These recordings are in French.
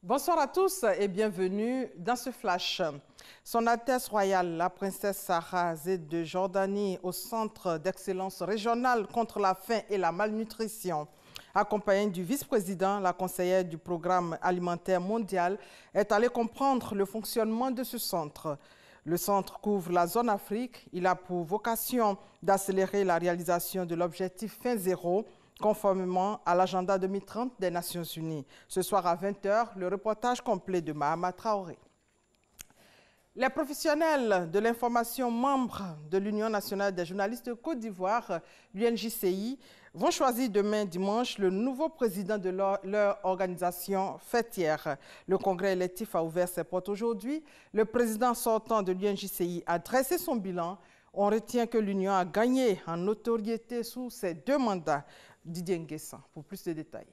Bonsoir à tous et bienvenue dans ce flash. Son Altesse royale, la princesse Sarah Zeid de Jordanie, au Centre d'excellence régionale contre la faim et la malnutrition, accompagnée du vice-président, la conseillère du programme alimentaire mondial, est allée comprendre le fonctionnement de ce centre. Le centre couvre la zone Afrique. Il a pour vocation d'accélérer la réalisation de l'objectif faim zéro, conformément à l'agenda 2030 des Nations Unies. Ce soir à 20 h, le reportage complet de Mahama Traoré. Les professionnels de l'information membres de l'Union nationale des journalistes de Côte d'Ivoire, l'UNJCI, vont choisir demain dimanche le nouveau président de leur organisation fêtière. Le congrès électif a ouvert ses portes aujourd'hui. Le président sortant de l'UNJCI a dressé son bilan. On retient que l'Union a gagné en notoriété sous ses 2 mandats. Didier Nguessan, pour plus de détails.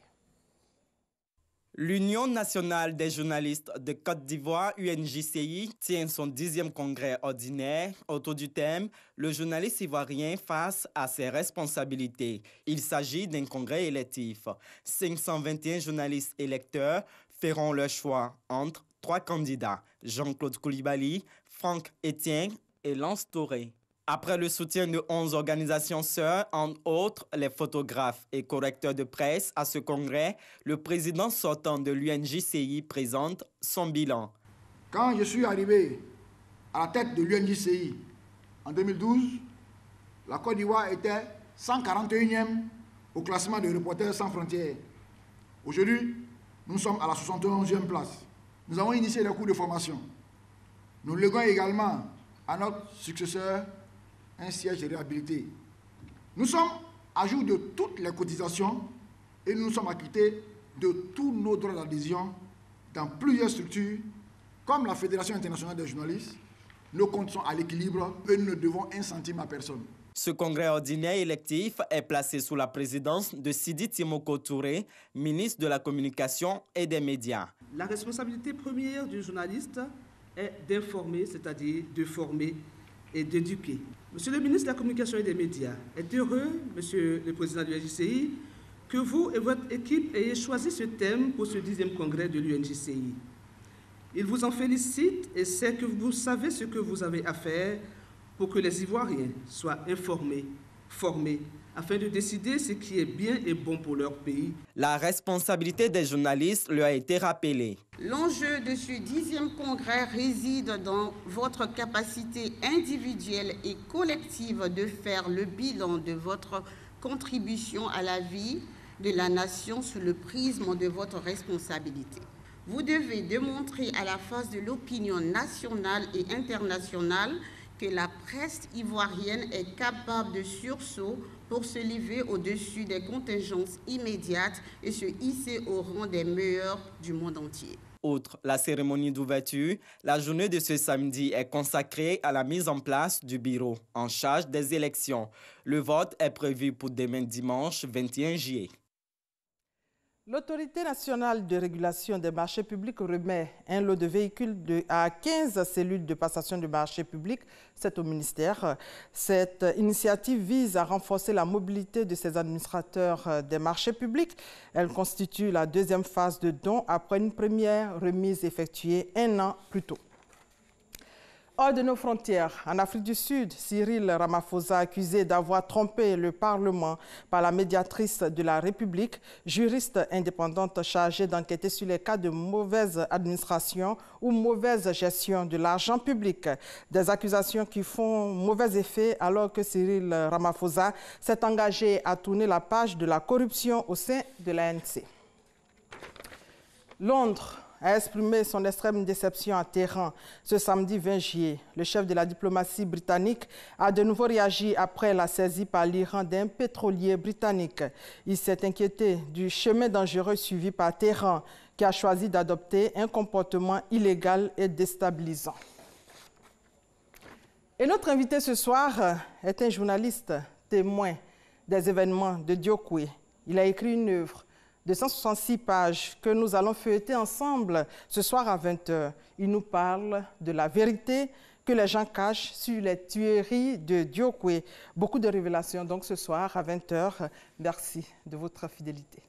L'Union nationale des journalistes de Côte d'Ivoire, UNJCI, tient son 10e congrès ordinaire autour du thème « Le journaliste ivoirien face à ses responsabilités ». Il s'agit d'un congrès électif. 521 journalistes électeurs feront leur choix entre 3 candidats, Jean-Claude Koulibaly, Franck Etienne et Lance Touré. Après le soutien de 11 organisations sœurs, entre autres les photographes et correcteurs de presse à ce congrès, le président sortant de l'UNJCI présente son bilan. Quand je suis arrivé à la tête de l'UNJCI en 2012, la Côte d'Ivoire était 141e au classement de Reporters sans frontières. Aujourd'hui, nous sommes à la 71e place. Nous avons initié les cours de formation. Nous léguons également à notre successeur un siège de réhabilité. Nous sommes à jour de toutes les cotisations et nous sommes acquittés de tous nos droits d'adhésion dans plusieurs structures, comme la Fédération internationale des journalistes. Nos comptes sont à l'équilibre et nous ne devons 1 centime à personne. Ce congrès ordinaire électif est placé sous la présidence de Sidi Timoko Touré, ministre de la Communication et des Médias. La responsabilité première du journaliste est d'informer, c'est-à-dire de former et d'éduquer. Monsieur le ministre de la Communication et des Médias est heureux, monsieur le président de l'UNJCI, que vous et votre équipe ayez choisi ce thème pour ce 10e congrès de l'UNJCI. Il vous en félicite et sait que vous savez ce que vous avez à faire pour que les Ivoiriens soient informés, formés, afin de décider ce qui est bien et bon pour leur pays. La responsabilité des journalistes lui a été rappelée. L'enjeu de ce 10e congrès réside dans votre capacité individuelle et collective de faire le bilan de votre contribution à la vie de la nation sous le prisme de votre responsabilité. Vous devez démontrer à la face de l'opinion nationale et internationale que la presse ivoirienne est capable de sursaut pour se lever au-dessus des contingences immédiates et se hisser au rang des meilleurs du monde entier. Outre la cérémonie d'ouverture, la journée de ce samedi est consacrée à la mise en place du bureau en charge des élections. Le vote est prévu pour demain dimanche 21 juillet. L'Autorité nationale de régulation des marchés publics remet un lot de véhicules à 15 cellules de passation de marchés publics. C'est au ministère. Cette initiative vise à renforcer la mobilité de ces administrateurs des marchés publics. Elle constitue la 2e phase de don après une première remise effectuée 1 an plus tôt. Hors de nos frontières, en Afrique du Sud, Cyril Ramaphosa, accusé d'avoir trompé le Parlement par la médiatrice de la République, juriste indépendante chargée d'enquêter sur les cas de mauvaise administration ou mauvaise gestion de l'argent public. Des accusations qui font mauvais effet alors que Cyril Ramaphosa s'est engagé à tourner la page de la corruption au sein de l'ANC. Londres a exprimé son extrême déception à Téhéran ce samedi 20 juillet. Le chef de la diplomatie britannique a de nouveau réagi après la saisie par l'Iran d'un pétrolier britannique. Il s'est inquiété du chemin dangereux suivi par Téhéran, qui a choisi d'adopter un comportement illégal et déstabilisant. Et notre invité ce soir est un journaliste témoin des événements de Diokwe. Il a écrit une œuvre de 166 pages que nous allons feuilleter ensemble ce soir à 20 h. Il nous parle de la vérité que les gens cachent sur les tueries de Diokwe. Beaucoup de révélations donc ce soir à 20 h. Merci de votre fidélité.